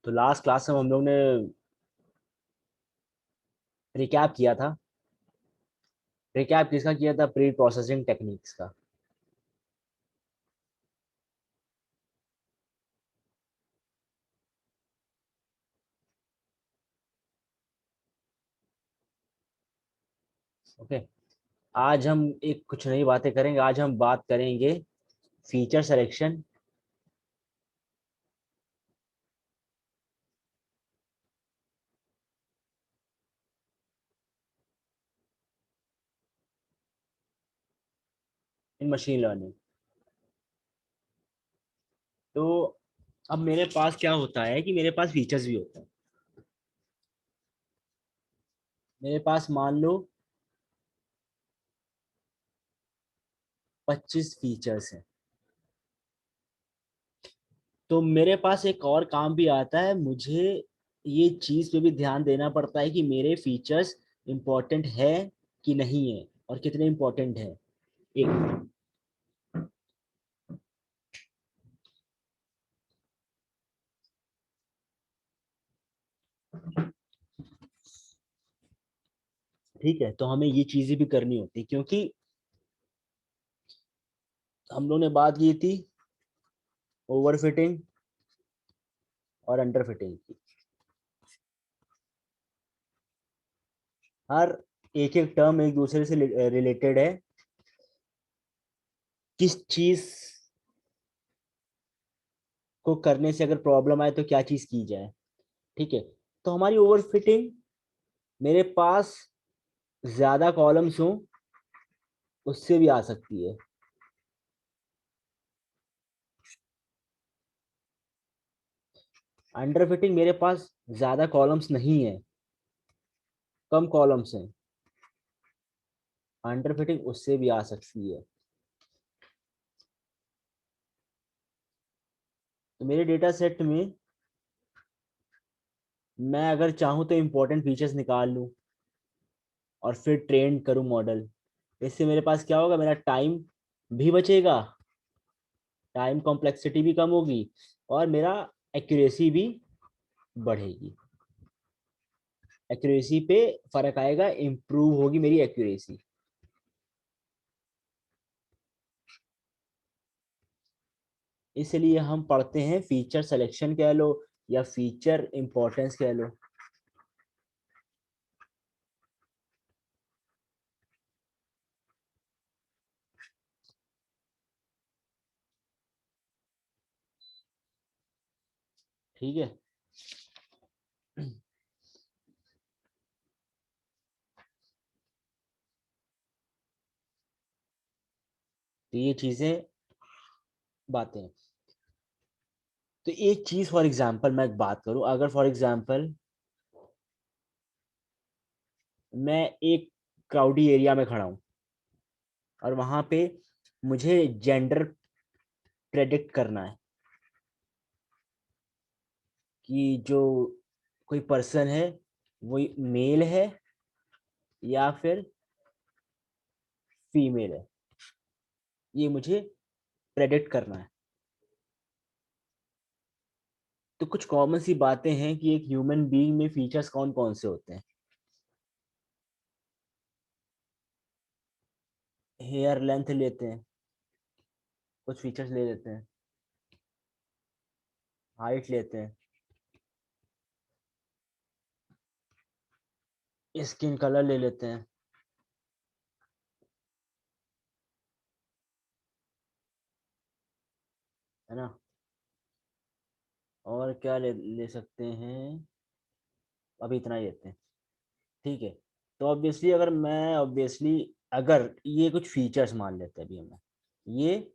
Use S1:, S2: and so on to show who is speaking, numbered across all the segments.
S1: तो last class में हम लोग ने रिकैप किया था। रिकैप किसका किया था? प्री प्रोसेसिंग टेक्निक्स का। ओके। आज हम एक कुछ नई बातें करेंगे। आज हम बात करेंगे फीचर सिलेक्शन, इन मशीन लर्निंग। तो अब मेरे पास क्या होता है कि मेरे पास फीचर्स भी होते हैं। मेरे पास मान लो 25 फीचर्स हैं। तो मेरे पास एक और काम भी आता है। मुझे ये चीज पे भी ध्यान देना पड़ता है कि मेरे फीचर्स इंपॉर्टेंट है कि नहीं है और कितने इंपॉर्टेंट है। एक, ठीक है। तो हमें ये चीजें भी करनी होती है क्योंकि हम लोग ने बात की थी ओवर फिटिंग और अंडर फिटिंग की। हर एक एक टर्म एक दूसरे से रिलेटेड है। किस चीज को करने से अगर प्रॉब्लम आए तो क्या चीज की जाए। ठीक है। तो हमारी ओवर फिटिंग, मेरे पास ज्यादा कॉलम्स हो उससे भी आ सकती है। अंडर फिटिंग, मेरे पास ज्यादा कॉलम्स नहीं है, कम कॉलम्स हैं। अंडर फिटिंग उससे भी आ सकती है। तो मेरे डेटा सेट में मैं अगर चाहूँ तो इंपॉर्टेंट फीचर्स निकाल लूँ और फिर ट्रेन करूँ मॉडल। इससे मेरे पास क्या होगा, मेरा टाइम भी बचेगा, टाइम कॉम्प्लेक्सिटी भी कम होगी और मेरा एक्यूरेसी भी बढ़ेगी। एक्यूरेसी पे फर्क आएगा, इम्प्रूव होगी मेरी एक्यूरेसी। इसलिए हम पढ़ते हैं फीचर सिलेक्शन कह लो या फीचर इंपॉर्टेंस कह लो। ठीक है। तो ये चीजें बातें हैं। तो एक चीज फॉर एग्जांपल मैं एक बात करूं, अगर फॉर एग्जांपल मैं एक क्राउडी एरिया में खड़ा हूं और वहां पे मुझे जेंडर प्रेडिक्ट करना है कि जो कोई पर्सन है वो मेल है या फिर फीमेल है, ये मुझे प्रेडिक्ट करना है। तो कुछ कॉमन सी बातें हैं कि एक ह्यूमन बीइंग में फीचर्स कौन कौन से होते हैं। हेयर लेंथ लेते हैं, कुछ फीचर्स ले लेते हैं। हाइट लेते हैं, स्किन कलर ले लेते हैं, है ना। और क्या ले सकते हैं, अभी इतना ही लेते हैं। ठीक है। तो ऑब्वियसली अगर ये कुछ फीचर्स मान लेते हैं अभी हमें, ये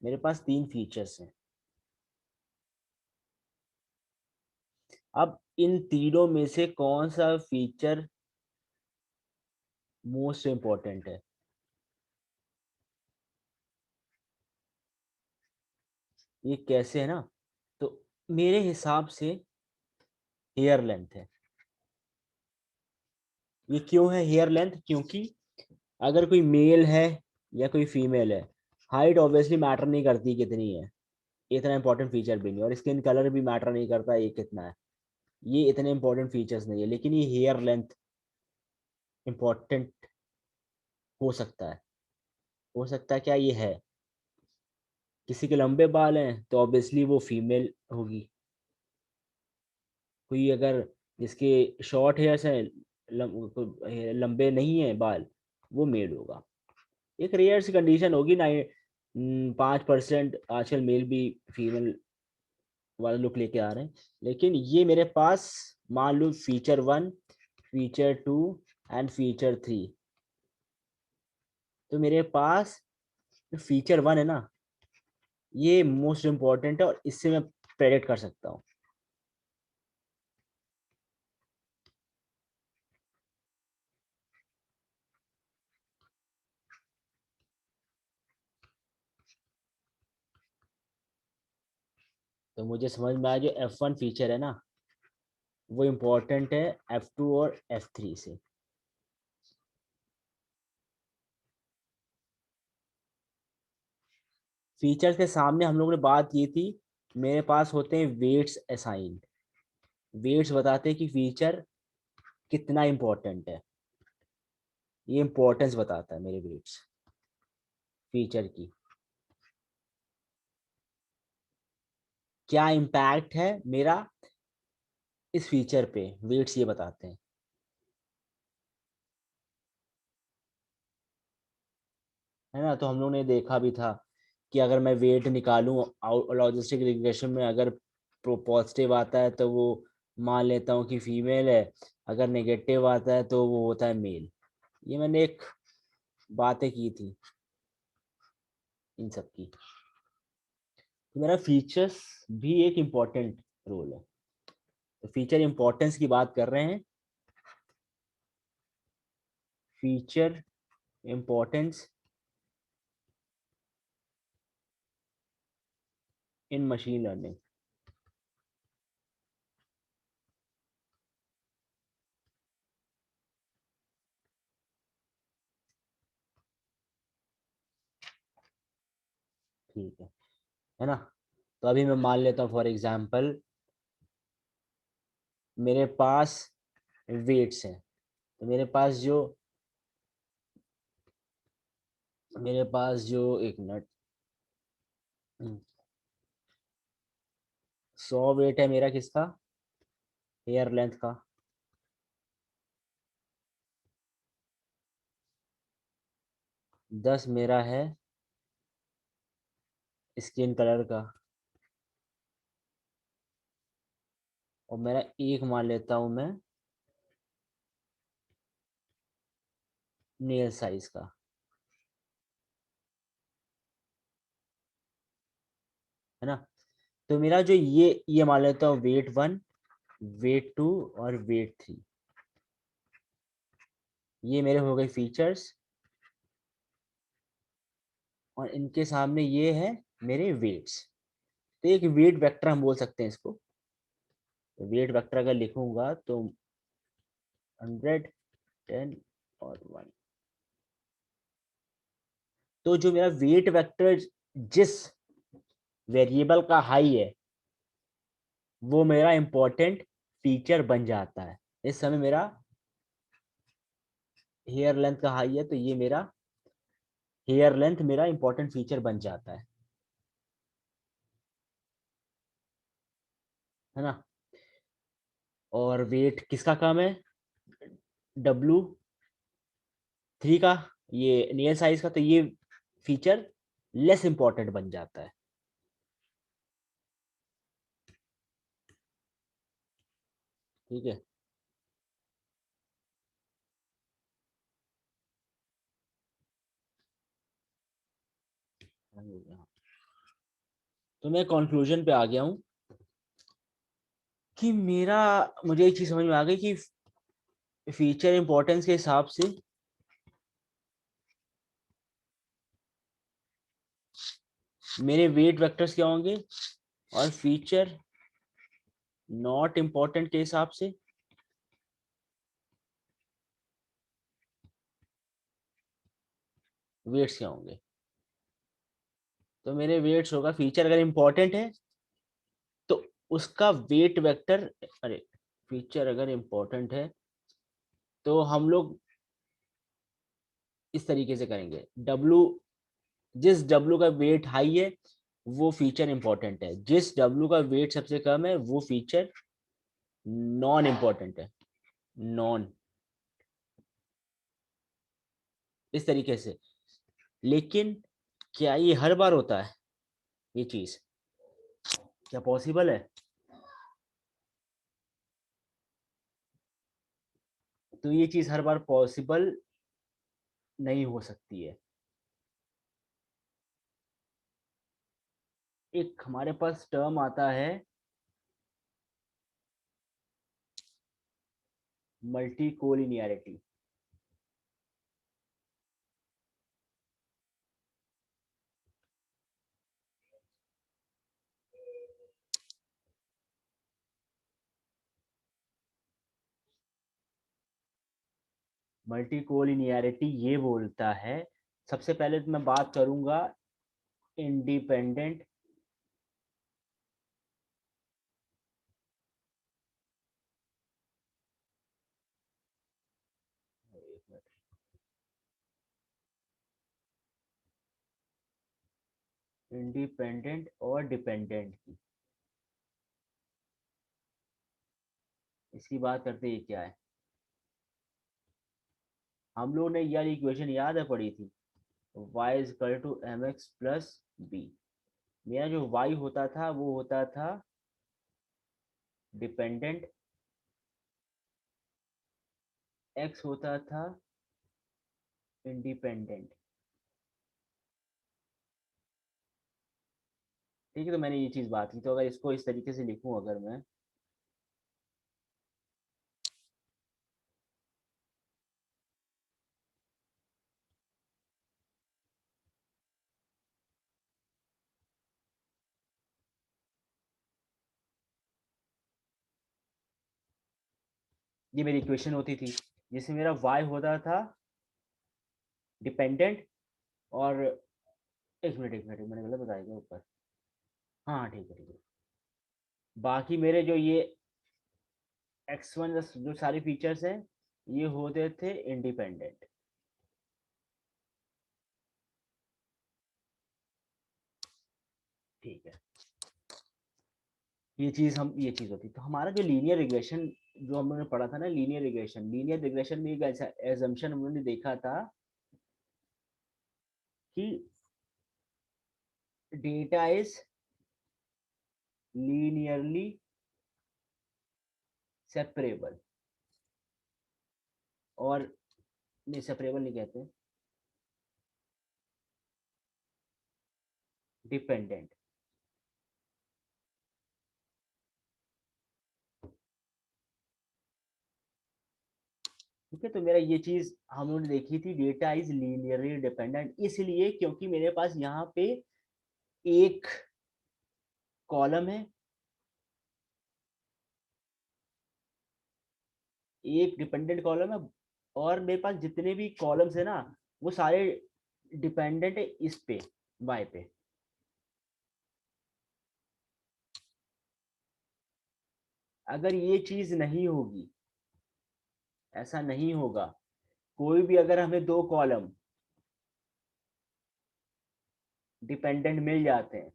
S1: मेरे पास 3 फीचर्स हैं। अब इन तीनों में से कौन सा फीचर मोस्ट इम्पोर्टेंट है, ये कैसे है ना। तो मेरे हिसाब से हेयर लेंथ है। ये क्यों है हेयर लेंथ? क्योंकि अगर कोई मेल है या कोई फीमेल है, हाइट ऑब्वियसली मैटर नहीं करती कितनी है। इतना इंपॉर्टेंट फीचर भी नहीं, और स्किन कलर भी मैटर नहीं करता ये कितना है, ये इतने इंपॉर्टेंट फीचर्स नहीं है। लेकिन ये हेयर लेंथ इंपॉर्टेंट हो सकता है। हो सकता है क्या ये है, किसी के लंबे बाल हैं तो ऑब्वियसली वो फीमेल होगी, कोई अगर जिसके शॉर्ट हेयर्स हैं, लंबे नहीं है बाल, वो मेल होगा। एक रेयर सी कंडीशन होगी ना, 5% आजकल मेल भी फीमेल वाला लुक लेके आ रहे हैं। लेकिन ये मेरे पास मान लो फीचर 1, फीचर 2 एंड फीचर 3, तो मेरे पास फीचर 1 है ना, ये मोस्ट इम्पॉर्टेंट है और इससे मैं प्रेडिक्ट कर सकता हूँ। तो मुझे समझ में आया जो F1 फीचर है ना, वो इम्पोर्टेंट है F2 और F3 से। फीचर्स के सामने हम लोगों ने बात की थी, मेरे पास होते हैं वेट्स असाइंड। वेट्स बताते हैं कि फीचर कितना इम्पोर्टेंट है, ये इम्पोर्टेंस बताता है मेरे वेट्स फीचर की, क्या इम्पैक्ट है मेरा इस फीचर पे, वेट्स ये बताते हैं। है ना, तो हम लोग ने देखा भी था कि अगर मैं वेट निकालूं लॉजिस्टिक रिग्रेशन में, अगर पॉजिटिव आता है तो वो मान लेता हूँ कि फीमेल है, अगर नेगेटिव आता है तो वो होता है मेल। ये मैंने एक बातें की थी इन सब की। तो मेरा फीचर्स भी एक इम्पोर्टेंट रोल है। तो फीचर इम्पोर्टेंस की बात कर रहे हैं, feature importance in machine learning. ठीक है ना। तो अभी मैं मान लेता हूँ फॉर एग्जांपल मेरे पास वेट्स हैं, तो मेरे पास जो एक मिनट, 100 वेट है मेरा किसका, हेयर लेंथ का। 10 मेरा है स्किन कलर का, और मेरा एक मान लेता हूँ मैं नेल साइज का। है ना, तो मेरा जो ये मान लेता हूँ वेट 1, वेट 2 और वेट 3, ये मेरे हो गए फीचर्स, और इनके सामने ये है मेरे वेट्स। तो एक वेट वेक्टर हम बोल सकते हैं इसको। तो वेट वेक्टर अगर लिखूंगा तो 100, 10 और 1। तो जो मेरा वेट वेक्टर जिस वेरिएबल का हाई है, वो मेरा इंपॉर्टेंट फीचर बन जाता है। इस समय मेरा हेयर लेंथ का हाई है, तो ये मेरा हेयर लेंथ मेरा इंपॉर्टेंट फीचर बन जाता है ना। और वेट किसका कम है, W3 का, ये नेल साइज का, तो ये फीचर लेस इंपॉर्टेंट बन जाता है। ठीक है। तो मैं कंक्लूजन पे आ गया हूँ कि मुझे एक चीज समझ में आ गई कि फीचर इंपॉर्टेंस के हिसाब से मेरे वेट वेक्टर्स क्या होंगे, और फीचर नॉट इम्पोर्टेंट के हिसाब से वेट्स क्या होंगे। तो मेरे वेट्स होगा, फीचर अगर इंपॉर्टेंट है तो उसका वेट वेक्टर, अरे फीचर अगर इंपॉर्टेंट है तो हम लोग इस तरीके से करेंगे, डब्लू, जिस डब्लू का वेट हाई है वो फीचर इंपॉर्टेंट है, जिस डब्लू का वेट सबसे कम है वो फीचर नॉन इंपॉर्टेंट है, नॉन, इस तरीके से। लेकिन क्या ये हर बार होता है ये चीज, क्या पॉसिबल है? तो ये चीज हर बार पॉसिबल नहीं हो सकती है। एक हमारे पास टर्म आता है मल्टी कोलिनियरिटी। मल्टी कोलिनियरिटी ये बोलता है, सबसे पहले तो मैं बात करूंगा इंडिपेंडेंट इंडिपेंडेंट और डिपेंडेंट की। इसकी बात करते ये क्या है, हम लोग ने यार इक्वेशन याद है पढ़ी थी, y is equal to M X plus B. मेरा जो y होता था वो होता था डिपेंडेंट, x होता था इंडिपेंडेंट। ठीक है, तो मैंने ये चीज बात की, तो अगर इसको इस तरीके से लिखूं अगर मैं, ये मेरी इक्वेशन होती थी जिसमें मेरा y होता था डिपेंडेंट, और एक मिनट मैंने गलत बताया क्या ऊपर, हाँ ठीक है ठीक है, बाकी मेरे जो ये x1 जो सारे फीचर्स हैं ये होते थे इंडिपेंडेंट। ठीक है, ये चीज होती, तो हमारा जो लीनियर रिग्रेशन जो हम लोगों ने पढ़ा था ना, लीनियर रिग्रेशन में एक ऐसा एजम्पशन हम लोगों ने देखा था कि डेटा इज लीनियरली सेपरेबल, और नहीं सेपरेबल नहीं कहते, डिपेंडेंट। ठीक है, तो मेरा ये चीज हम लोगों ने देखी थी, डेटा इज लीनियरली डिपेंडेंट, इसलिए क्योंकि मेरे पास यहाँ पे एक कॉलम है, एक डिपेंडेंट कॉलम है, और मेरे पास जितने भी कॉलम्स है ना वो सारे डिपेंडेंट है इस पे, वाई पे। अगर ये चीज नहीं होगी, ऐसा नहीं होगा, कोई भी अगर हमें दो कॉलम डिपेंडेंट मिल जाते हैं,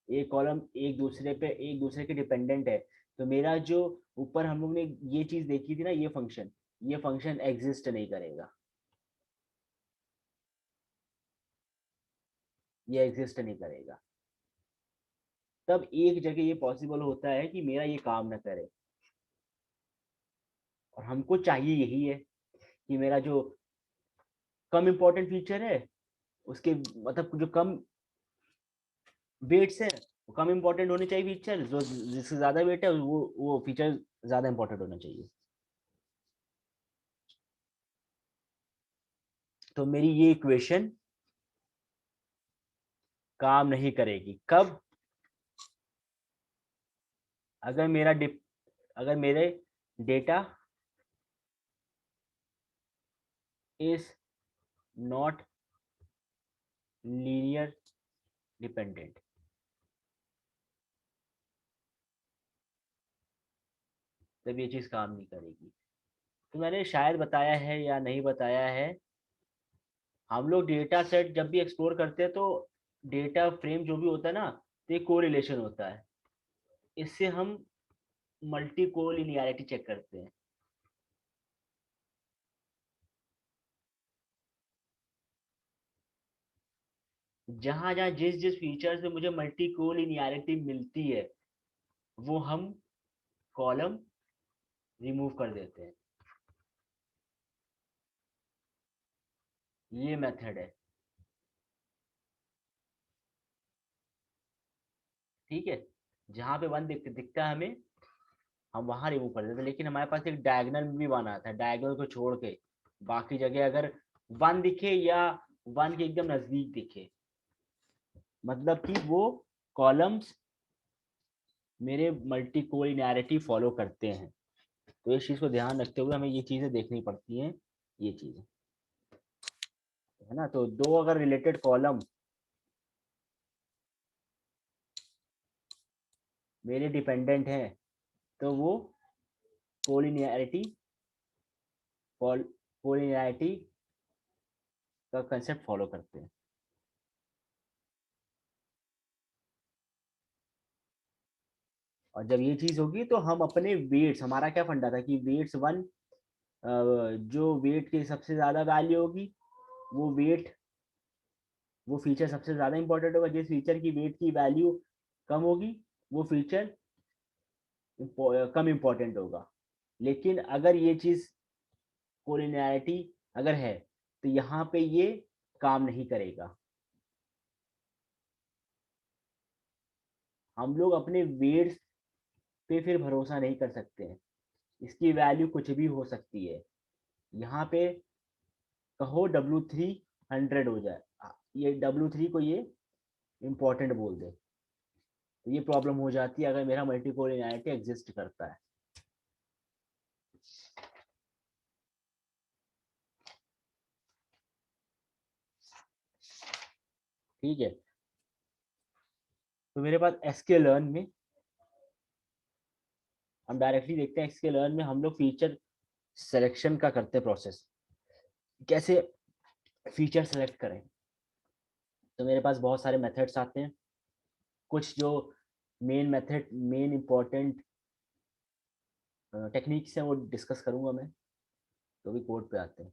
S1: एक कॉलम एक दूसरे के डिपेंडेंट है, तो मेरा जो ऊपर हम लोग ने ये चीज देखी थी ना, ये फंक्शन एग्जिस्ट नहीं करेगा, ये एग्जिस्ट नहीं करेगा। तब एक जगह ये पॉसिबल होता है कि मेरा ये काम ना करे, और हमको चाहिए यही है कि मेरा जो कम इंपॉर्टेंट फीचर है उसके, मतलब जो कम वेट्स है वो कम इंपॉर्टेंट होने चाहिए फीचर, जो जिससे ज्यादा वेट है वो फीचर ज्यादा इंपॉर्टेंट होना चाहिए। तो मेरी ये इक्वेशन काम नहीं करेगी कब, अगर अगर मेरे data is not linear dependent, तब ये चीज काम नहीं करेगी। तो मैंने शायद बताया है या नहीं बताया है, हम लोग डेटा सेट जब भी एक्सप्लोर करते हैं तो डेटा फ्रेम जो भी होता है ना, तो एक कोरिलेशन होता है, इससे हम मल्टी कोलिनियरिटी चेक करते हैं। जहां जहां जिस जिस फीचर से मुझे मल्टी कोलिनियरिटी मिलती है, वो हम कॉलम रिमूव कर देते हैं। ये मेथड है, ठीक है। जहां पे वन दिखता है हमें, हम वहां रिमूव कर देते हैं। लेकिन हमारे पास एक डायगोनल भी बना था, डायगोनल को छोड़ के बाकी जगह अगर वन दिखे या वन के एकदम नजदीक दिखे, मतलब कि वो कॉलम्स मेरे मल्टी कोलिनियरिटी फॉलो करते हैं। तो इस चीज को ध्यान रखते हुए हमें ये चीजें देखनी पड़ती हैं, ये चीजें, है ना। तो दो अगर रिलेटेड कॉलम मेरे डिपेंडेंट हैं, तो वो कोलिनियरिटी कोलिनियरिटी का कंसेप्ट फॉलो करते हैं। और जब ये चीज होगी तो हम अपने वेट्स, हमारा क्या फंडा था कि वेट्स वन, जो वेट की सबसे ज्यादा वैल्यू होगी, वो वेट, वो फीचर सबसे ज्यादा इंपॉर्टेंट होगा। जिस फीचर की वेट की वैल्यू कम होगी, वो फीचर कम इंपॉर्टेंट होगा। लेकिन अगर ये चीज कोलिनियरिटी अगर है, तो यहाँ पे ये काम नहीं करेगा। हम लोग अपने वेट्स पे फिर भरोसा नहीं कर सकते हैं, इसकी वैल्यू कुछ भी हो सकती है। यहाँ पे कहो W3 100 हो जाए, ये W3 को ये इम्पोर्टेंट बोल दे, तो ये प्रॉब्लम हो जाती है अगर मेरा मल्टीकोलिनियरिटी एग्जिस्ट करता है। ठीक है। तो मेरे पास sklearn में, हम डायरेक्टली देखते हैं sklearn में हम लोग फीचर सिलेक्शन का करते हैं प्रोसेस, कैसे फीचर सेलेक्ट करें। तो मेरे पास बहुत सारे मेथड्स आते हैं, कुछ जो main method, main important techniques हैं वो डिस्कस करूंगा मैं। तो भी कोड पे आते हैं।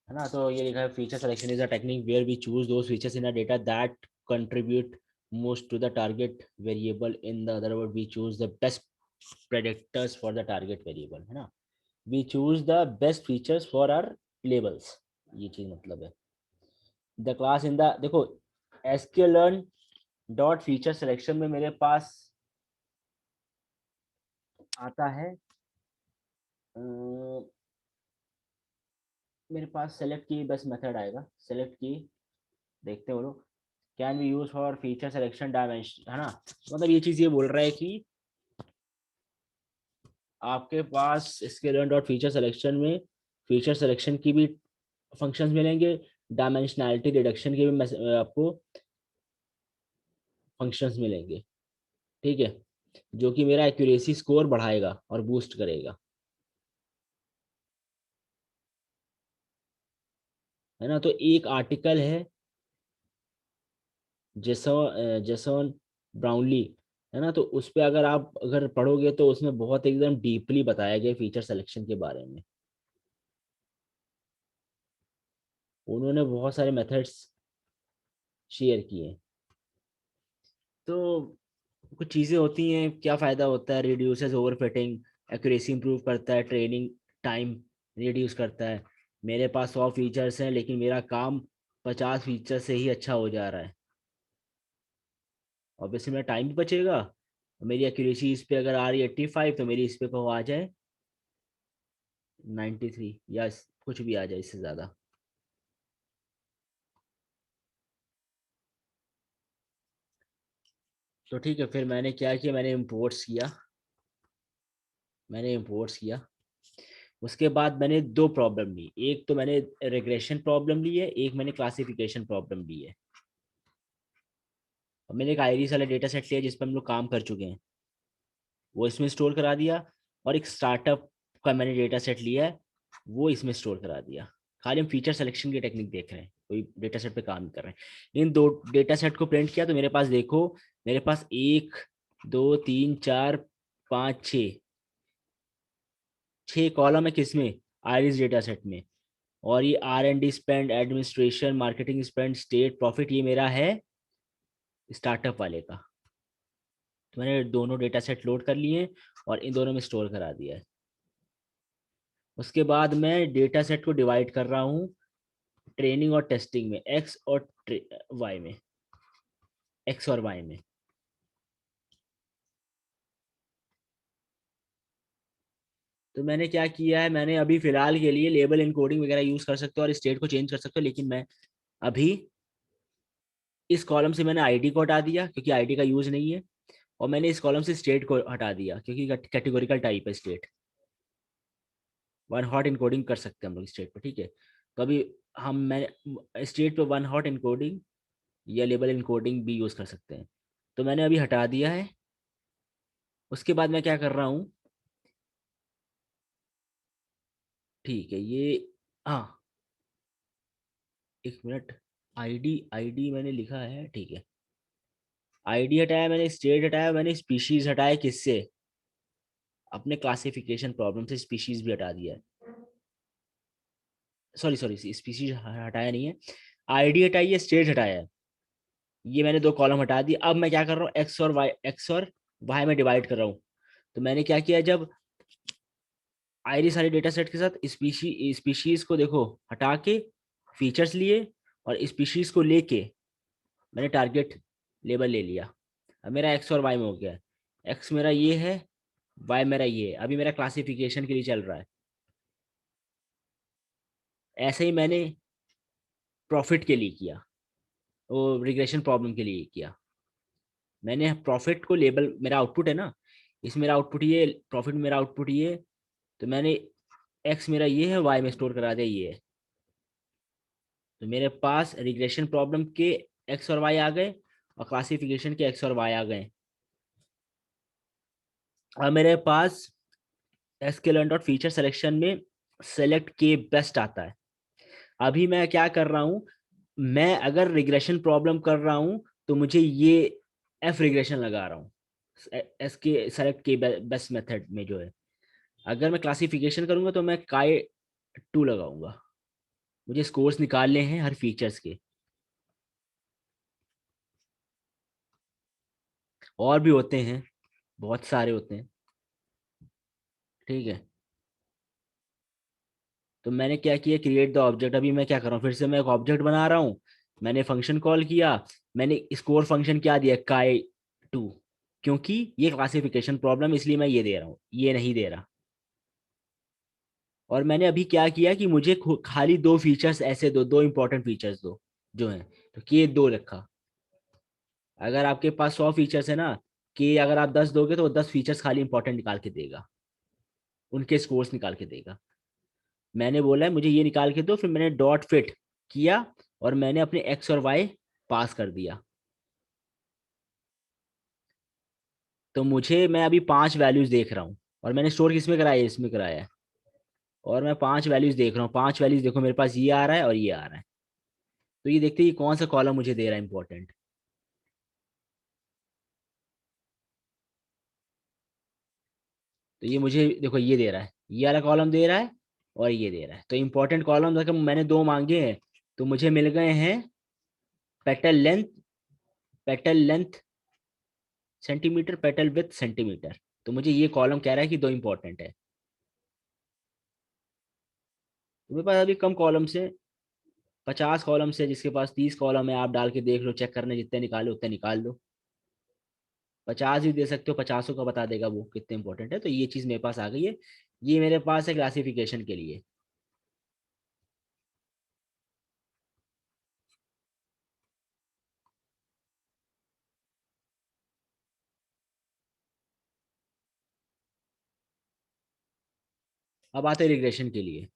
S1: है ना। तो ये लिखा है feature selection is a technique where we choose those features in a data that contribute most to the target variable, in the other word we choose the best predictors for the target variable, है ना। we choose the best features for our labels, ये चीज मतलब है। The class in the, देखो sklearn dot feature selection में मेरे पास आता है, मेरे पास सेलेक्ट की बस मेथड आएगा, सेलेक्ट की, देखते हो लोग, can be use for feature selection dimension, है ना। मतलब ये चीज ये बोल रहा है कि आपके पास स्केलर डॉट फीचर सिलेक्शन में फीचर सिलेक्शन की भी फंक्शंस मिलेंगे, डायमेंशनैलिटी रिडक्शन के भी आपको फंक्शंस मिलेंगे, ठीक है, जो कि मेरा एक्यूरेसी स्कोर बढ़ाएगा और बूस्ट करेगा, है ना। तो एक आर्टिकल है जेसन ब्राउनली, है ना। तो उस पर अगर आप अगर पढ़ोगे तो उसमें बहुत एकदम डीपली बताया गया फीचर सिलेक्शन के बारे में। उन्होंने बहुत सारे मेथड्स शेयर किए। तो कुछ चीज़ें होती हैं, क्या फ़ायदा होता है, रिड्यूसेस ओवरफिटिंग, एक्यूरेसी इंप्रूव करता है, ट्रेनिंग टाइम रिड्यूस करता है। मेरे पास 100 फीचर्स हैं लेकिन मेरा काम 50 फीचर से ही अच्छा हो जा रहा है, ऑब्वियसली मेरा टाइम भी बचेगा। मेरी एक्यूरेसी इस पे अगर आ रही है 85, तो मेरी इस पे को आ जाए 93, या कुछ भी आ जाए इससे ज़्यादा। तो ठीक है, फिर मैंने क्या किया, मैंने इंपोर्ट्स किया। उसके बाद मैंने दो प्रॉब्लम ली, एक तो मैंने रिग्रेशन प्रॉब्लम ली है, एक मैंने क्लासिफिकेशन प्रॉब्लम ली है। और मैंने एक आयरिस वाला डेटा सेट लिया जिस पर हम लोग काम कर चुके हैं, वो इसमें स्टोर करा दिया। और एक स्टार्टअप का मैंने डेटा सेट लिया है, वो इसमें स्टोर करा दिया। खाली हम फीचर सिलेक्शन की टेक्निक देख रहे हैं, कोई डेटा सेट पे काम नहीं कर रहे हैं। इन दो डेटा सेट को प्रिंट किया तो मेरे पास देखो, मेरे पास एक, दो, तीन, चार, पाँच, छः कॉलम है किसमें, आयरिस डेटा सेट में। और ये R&D spend, administration, marketing spend, state profit, ये मेरा है स्टार्टअप वाले का। तो मैंने दोनों डेटा सेट लोड कर लिए और इन दोनों में स्टोर करा दिया है। उसके बाद मैं डेटा सेट को डिवाइड कर रहा हूँ ट्रेनिंग और टेस्टिंग में, वाई में, एक्स और वाई में। तो मैंने क्या किया है, मैंने अभी फिलहाल के लिए लेबल इनकोडिंग वगैरह यूज कर सकते हो और स्टेट को चेंज कर सकते हो, लेकिन मैं अभी इस कॉलम से मैंने आईडी को हटा दिया क्योंकि आईडी का यूज नहीं है। और मैंने इस कॉलम से स्टेट को हटा दिया क्योंकि कैटेगोरिकल टाइप है स्टेट। वन हॉट इनकोडिंग कर सकते हैं हम लोग स्टेट पे, ठीक है। तो अभी मैं स्टेट पे वन हॉट इनकोडिंग या लेबल इनकोडिंग भी यूज कर सकते हैं। तो मैंने अभी हटा दिया है। उसके बाद मैं क्या कर रहा हूँ, ठीक है ये, हाँ, एक मिनट, आईडी आईडी मैंने लिखा है, ठीक है। आईडी हटाया मैंने, स्टेट हटाया मैंने, स्पीशीज हटाया किससे, अपने क्लासिफिकेशन प्रॉब्लम से स्पीशीज भी हटा दिया है। सॉरी सॉरी, स्पीशीज हटाया नहीं है, आईडी हटाई है, स्टेट हटाया है। ये मैंने दो कॉलम हटा दिए। अब मैं क्या कर रहा हूँ, एक्स और वाई में डिवाइड कर रहा हूँ। तो मैंने क्या किया, जब आयरिस सारे डेटा सेट के साथ स्पीशीज को देखो हटा के फीचर्स लिए, और स्पीशीज को लेके मैंने टारगेट लेबल ले लिया। अब मेरा एक्स और वाई में हो गया है। एक्स मेरा ये है, वाई मेरा ये है। अभी मेरा क्लासिफिकेशन के लिए चल रहा है। ऐसे ही मैंने प्रॉफिट के लिए किया, वो रिग्रेशन प्रॉब्लम के लिए किया। मैंने प्रॉफिट को लेबल, मेरा आउटपुट है ना, इसमें मेरा आउटपुट ये, प्रॉफिट मेरा आउटपुट ये। तो मैंने एक्स मेरा ये है, वाई में स्टोर करा दिया ये है। तो मेरे पास रिग्रेशन प्रॉब्लम के एक्स और वाई आ गए, और क्लासिफिकेशन के एक्स और वाई आ गए। और मेरे पास एसक्यूएल डॉट फीचर सिलेक्शन में सेलेक्ट के बेस्ट आता है। अभी मैं क्या कर रहा हूँ, मैं अगर रिग्रेशन प्रॉब्लम कर रहा हूँ तो मुझे ये एफ रिग्रेशन लगा रहा हूँ, एस के सेलेक्ट के बेस्ट मेथड में जो है। अगर मैं क्लासिफिकेशन करूंगा तो मैं काय 2 लगाऊंगा। मुझे स्कोर्स निकालने हैं हर फीचर्स के। और भी होते हैं, बहुत सारे होते हैं, ठीक है। तो मैंने क्या किया, क्रिएट द ऑब्जेक्ट। अभी मैं क्या कर रहा हूँ, फिर से मैं एक ऑब्जेक्ट बना रहा हूँ। मैंने फंक्शन कॉल किया, मैंने स्कोर फंक्शन क्या दिया, काय 2, क्योंकि ये क्लासिफिकेशन प्रॉब्लम, इसलिए मैं ये दे रहा हूँ, ये नहीं दे रहा। और मैंने अभी क्या किया कि मुझे खाली दो फीचर्स ऐसे दो, दो इंपॉर्टेंट फीचर्स दो जो हैं, तो के दो रखा। अगर आपके पास 100 फीचर्स है ना, कि अगर आप 10 दोगे तो वो 10 फीचर्स खाली इंपॉर्टेंट निकाल के देगा, उनके स्कोर्स निकाल के देगा। मैंने बोला है मुझे ये निकाल के दो, फिर मैंने डॉट फिट किया और मैंने अपने एक्स और वाई पास कर दिया। तो मुझे, मैं अभी 5 वैल्यूज देख रहा हूँ, और मैंने स्टोर किस में कराया है, इसमें कराया है। और मैं 5 वैल्यूज देख रहा हूँ, 5 वैल्यूज देखो मेरे पास ये आ रहा है और ये आ रहा है। तो ये देखते हैं ये कौन सा कॉलम मुझे दे रहा है इंपॉर्टेंट। तो ये मुझे देखो ये दे रहा है, ये वाला कॉलम दे रहा है, और ये दे रहा है। तो इंपॉर्टेंट कॉलम अगर मैंने दो मांगे हैं, तो मुझे मिल गए हैं petal length, petal length centimetre, petal with centimetre. तो मुझे ये कॉलम कह रहा है कि दो इंपॉर्टेंट है। तो मेरे पास अभी कम कॉलम से, 50 कॉलम से, जिसके पास 30 कॉलम है, आप डाल के देख लो, चेक करने जितने निकाले उतने निकाल लो। 50 भी दे सकते हो, 50 का बता देगा वो कितने इंपॉर्टेंट है। तो ये चीज़ मेरे पास आ गई है, ये मेरे पास है क्लासिफिकेशन के लिए। अब आते हैं रिग्रेशन के लिए।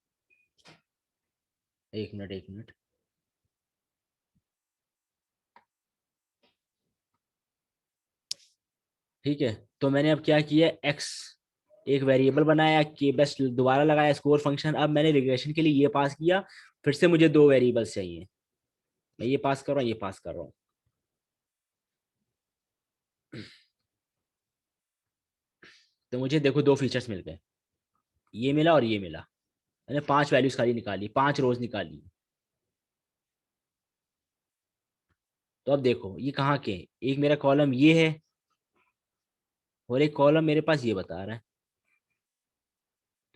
S1: एक मिनट एक मिनट। ठीक है, तो मैंने अब क्या किया, एक्स एक वेरिएबल बनाया, के बेस्ट दोबारा लगाया स्कोर फंक्शन। अब मैंने रिग्रेशन के लिए ये पास किया, फिर से मुझे दो वेरिएबल्स चाहिए, मैं ये पास कर रहा हूँ, ये पास कर रहा हूँ। तो मुझे देखो दो फीचर्स मिल गए, ये मिला और ये मिला। मैंने पांच वैल्यूज खाली निकाली, पांच रोज निकाली। तो अब देखो ये कहाँ के हैं? एक मेरा कॉलम ये है और एक कॉलम मेरे पास ये बता रहा है।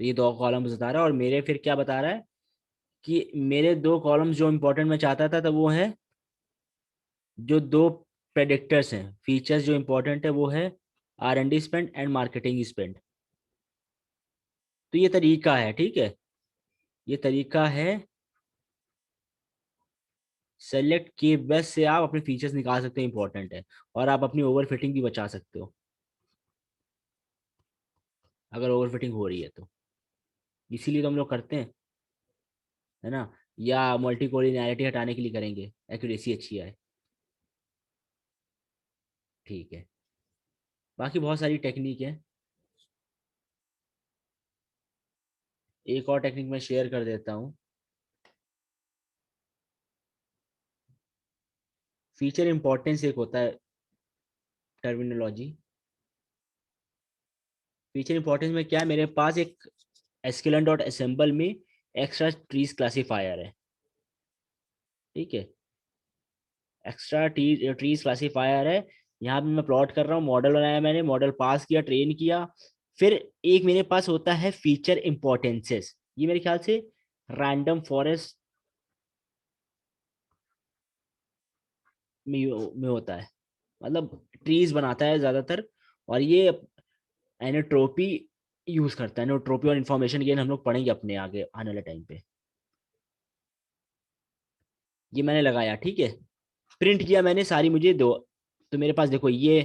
S1: तो ये दो कॉलम्स बता रहा है, और मेरे फिर क्या बता रहा है कि मेरे दो कॉलम्स जो इंपॉर्टेंट मैं चाहता था, तो वो है जो दो प्रेडिक्टर्स हैं, फीचर्स जो इंपॉर्टेंट है वो है R&D spend and marketing spend. तो ये तरीका है, ठीक है, ये तरीका है। सेलेक्ट के बेस से आप अपने फीचर्स निकाल सकते हैं, इंपॉर्टेंट है, और आप अपनी ओवरफिटिंग भी बचा सकते हो अगर ओवरफिटिंग हो रही है तो। इसीलिए तो हम लोग करते हैं, है ना। या मल्टी कोलिनैरिटी हटाने के लिए करेंगे, एक्यूरेसी अच्छी आए। ठीक है, बाकी बहुत सारी टेक्निक है। एक और टेक्निक मैं शेयर कर देता हूँ। फीचर इंपॉर्टेंस एक होता है टर्मिनोलॉजी। फीचर इंपॉर्टेंस में क्या है, मेरे पास एक एस्केलन डॉट असेंबल में एक्स्ट्रा ट्रीज क्लासीफायर है, ठीक है। एक्स्ट्रा ट्रीज क्लासीफायर है, यहाँ पे मैं प्लॉट कर रहा हूँ, मॉडल बनाया मैंने, मॉडल पास किया, ट्रेन किया। फिर एक मेरे पास होता है फीचर इंपॉर्टेंसेस, ये मेरे ख्याल से रैंडम फॉरेस्ट में होता है, मतलब ट्रीज बनाता है ज्यादातर। और ये एनोट्रोपी यूज करता है, एनोट्रोपी और इन्फॉर्मेशन गेन हम लोग पढ़ेंगे अपने आगे आने वाले टाइम पे। ये मैंने लगाया, ठीक है, प्रिंट किया मैंने सारी, मुझे दो। तो मेरे पास देखो ये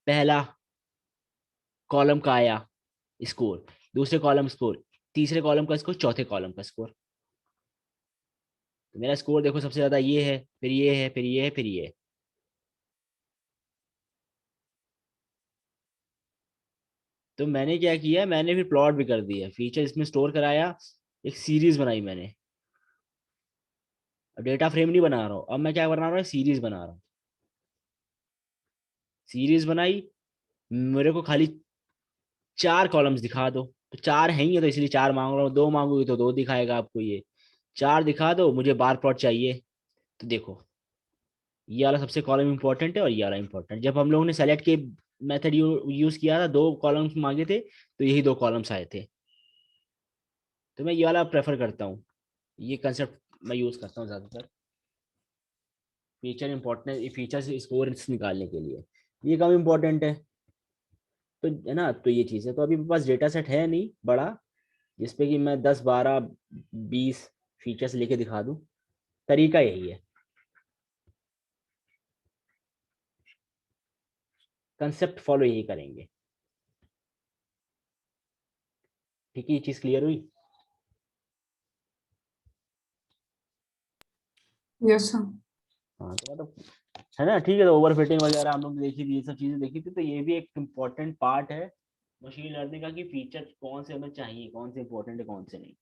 S1: पहला कॉलम का आया स्कोर, दूसरे कॉलम स्कोर, तीसरे कॉलम का स्कोर, चौथे कॉलम का स्कोर। तो मेरा स्कोर देखो सबसे ज्यादा ये है, फिर ये है, फिर ये है, फिर ये है। तो मैंने क्या किया, मैंने फिर प्लॉट भी कर दिया, फीचर इसमें स्टोर कराया, एक सीरीज बनाई मैंने। अब डेटा फ्रेम नहीं बना रहा हूँ, अब मैं क्या बना रहा हूँ, सीरीज बना रहा हूँ। सीरीज बनाई, मेरे को खाली चार कॉलम्स दिखा दो। तो चार है ही है, तो इसलिए चार मांग रहा हूँ, दो मांगोगे तो दो दिखाएगा आपको ये। चार दिखा दो, मुझे बार प्लॉट चाहिए। तो देखो ये वाला सबसे कॉलम इंपॉर्टेंट है और ये वाला इंपॉर्टेंट। जब हम लोगों ने सेलेक्ट के मेथड यूज किया था, दो कॉलम्स मांगे थे, तो यही दो कॉलम्स आए थे। तो मैं ये वाला प्रेफर करता हूँ, ये कंसेप्ट मैं यूज करता हूँ ज्यादातर फीचर इंपॉर्टेंट, फीचर से स्कोर निकालने के लिए। ये कम इंपॉर्टेंट है, तो है ना। तो ये चीज़ है, तो अभी मेरे पास डेटा सेट है नहीं बड़ा जिसपे कि मैं 10 12 20 फीचर्स लेके दिखा दूं। तरीका यही है, कंसेप्ट फॉलो यही करेंगे। ठीक है, ये चीज़ क्लियर हुई।
S2: Yes sir.
S1: हाँ तो मतलब, है ना, ठीक है। तो ओवर फिटिंग वगैरह हम लोग देखी थी, ये सब चीजें देखी थी, तो ये भी एक इम्पोर्टेंट पार्ट है मशीन लर्निंग का, कि फीचर कौन से हमें चाहिए, कौन से इंपॉर्टेंट है, कौन से नहीं।